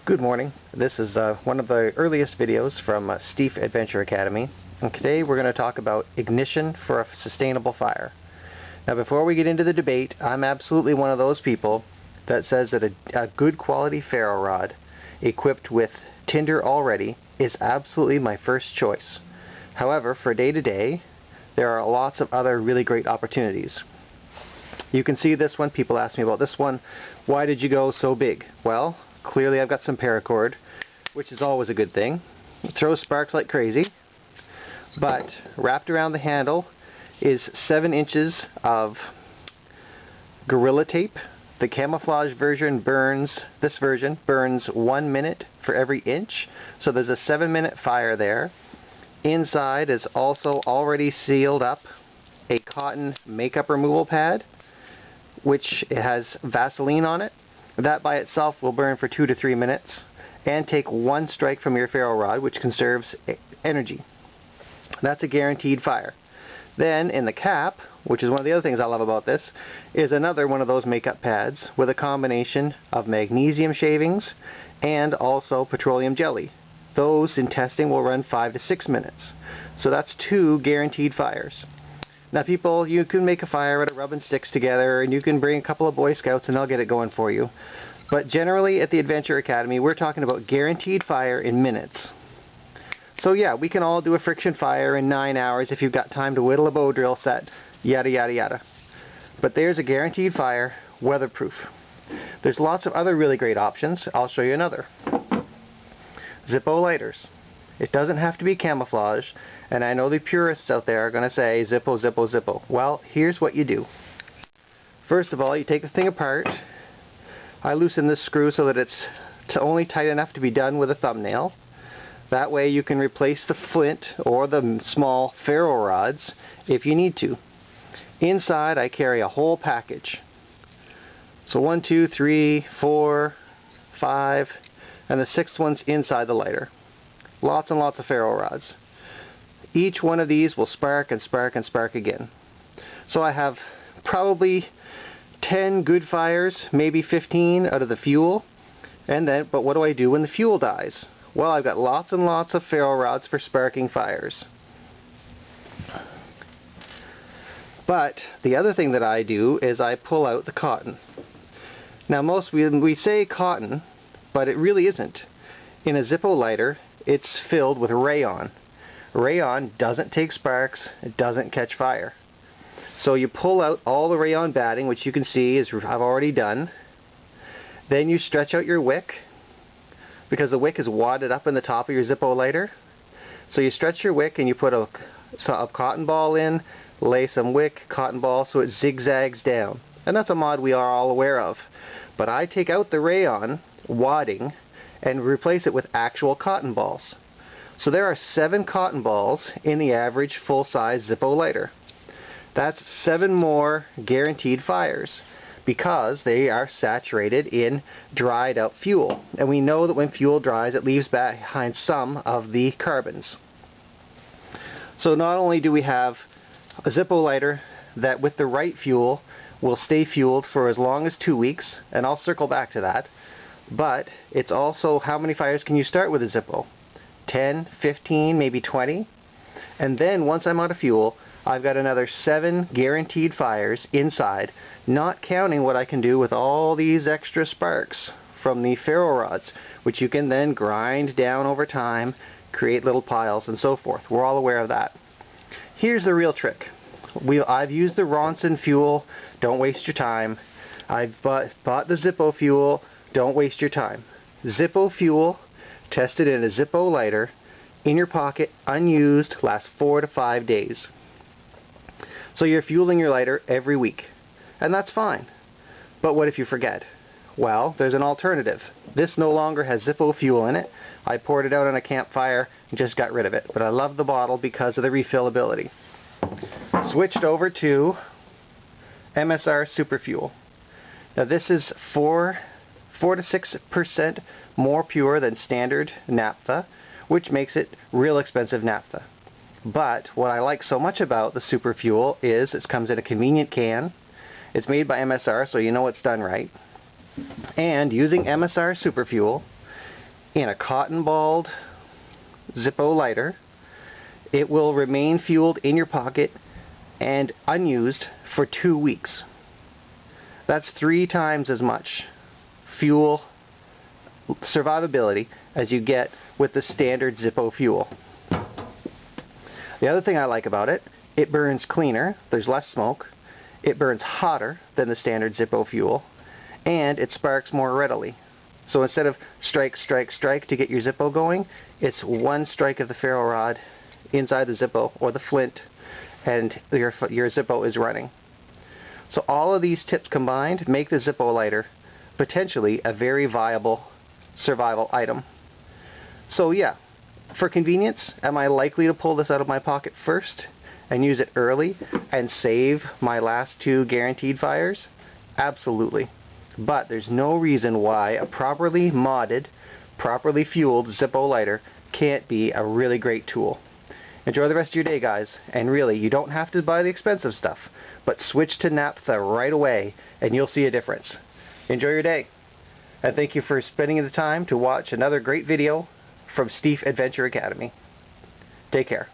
Good morning. This is one of the earliest videos from Steve Adventure Academy, and today we're going to talk about ignition for a sustainable fire. Now, before we get into the debate, I'm absolutely one of those people that says that a good quality ferro rod equipped with tinder already is absolutely my first choice. However, for day-to-day, there are lots of other really great opportunities. You can see this one. People ask me about this one. Why did you go so big? Well, clearly I've got some paracord, which is always a good thing. It throws sparks like crazy, but wrapped around the handle is 7 inches of Gorilla Tape. The camouflage version burns, this version burns 1 minute for every inch, so there's a 7-minute fire there. Inside is also already sealed up a cotton makeup removal pad, which has Vaseline on it. That by itself will burn for 2 to 3 minutes and take 1 strike from your ferro rod, which conserves energy. That's a guaranteed fire. Then in the cap, which is one of the other things I love about this, is another one of those makeup pads with a combination of magnesium shavings and also petroleum jelly. Those in testing will run 5 to 6 minutes. So that's 2 guaranteed fires. Now people, you can make a fire out of rubbing sticks together, and you can bring a couple of Boy Scouts and they'll get it going for you. But generally at the Adventure Academy, we're talking about guaranteed fire in minutes. So yeah, we can all do a friction fire in 9 hours if you've got time to whittle a bow drill set, yada yada yada. But there's a guaranteed fire, weatherproof. There's lots of other really great options. I'll show you another. Zippo lighters. It doesn't have to be camouflage, and I know the purists out there are going to say Zippo, Zippo, Zippo. Well, here's what you do. First of all, you take the thing apart. I loosen this screw so that it's only tight enough to be done with a thumbnail. That way you can replace the flint or the small ferro rods if you need to. Inside I carry a whole package. So 1, 2, 3, 4, 5, and the 6th one's inside the lighter. Lots and lots of ferro rods. Each one of these will spark and spark and spark again. So I have probably 10 good fires, maybe 15 out of the fuel. But what do I do when the fuel dies? Well, I've got lots and lots of ferro rods for sparking fires. But the other thing that I do is I pull out the cotton. Now we say cotton, but it really isn't. In a Zippo lighter, it's filled with rayon. Rayon doesn't take sparks, it doesn't catch fire. So you pull out all the rayon batting, which you can see is I've already done. Then you stretch out your wick, because the wick is wadded up in the top of your Zippo lighter. So you stretch your wick and you put a cotton ball in, lay some wick, cotton ball, so it zigzags down. And that's a mod we are all aware of. But I take out the rayon wadding and replace it with actual cotton balls. So there are 7 cotton balls in the average full-size Zippo lighter. That's 7 more guaranteed fires because they are saturated in dried out fuel. And we know that when fuel dries, it leaves behind some of the carbons. So not only do we have a Zippo lighter that with the right fuel will stay fueled for as long as 2 weeks, and I'll circle back to that, but it's also how many fires can you start with a Zippo? 10, 15, maybe 20. And then once I'm out of fuel, I've got another 7 guaranteed fires inside, not counting what I can do with all these extra sparks from the ferro rods, which you can then grind down over time, create little piles and so forth. We're all aware of that. Here's the real trick. I've used the Ronson fuel, don't waste your time. I've bought the Zippo fuel, don't waste your time. Zippo fuel, tested in a Zippo lighter, in your pocket, unused, lasts 4 to 5 days. So you're fueling your lighter every week. And that's fine. But what if you forget? Well, there's an alternative. This no longer has Zippo fuel in it. I poured it out on a campfire and just got rid of it. But I love the bottle because of the refillability. Switched over to MSR Super Fuel. Now this is 4 to 6% more pure than standard naphtha, which makes it real expensive naphtha. But what I like so much about the Super Fuel is it comes in a convenient can. It's made by MSR, so you know it's done right. And using MSR Super Fuel, in a cotton balled Zippo lighter, it will remain fueled in your pocket and unused for 2 weeks. That's 3 times as much fuel survivability as you get with the standard Zippo fuel. The other thing I like about it, it burns cleaner, there's less smoke, it burns hotter than the standard Zippo fuel, and it sparks more readily. So instead of strike, strike, strike to get your Zippo going, it's one strike of the ferro rod inside the Zippo or the flint, and your Zippo is running. So all of these tips combined make the Zippo lighter potentially a very viable survival item. So yeah, for convenience, am I likely to pull this out of my pocket first and use it early and save my last 2 guaranteed fires? Absolutely. But there's no reason why a properly modded, properly fueled Zippo lighter can't be a really great tool. Enjoy the rest of your day, guys, and really, you don't have to buy the expensive stuff, but switch to naphtha right away and you'll see a difference. Enjoy your day, and thank you for spending the time to watch another great video from Steve Adventure Academy. Take care.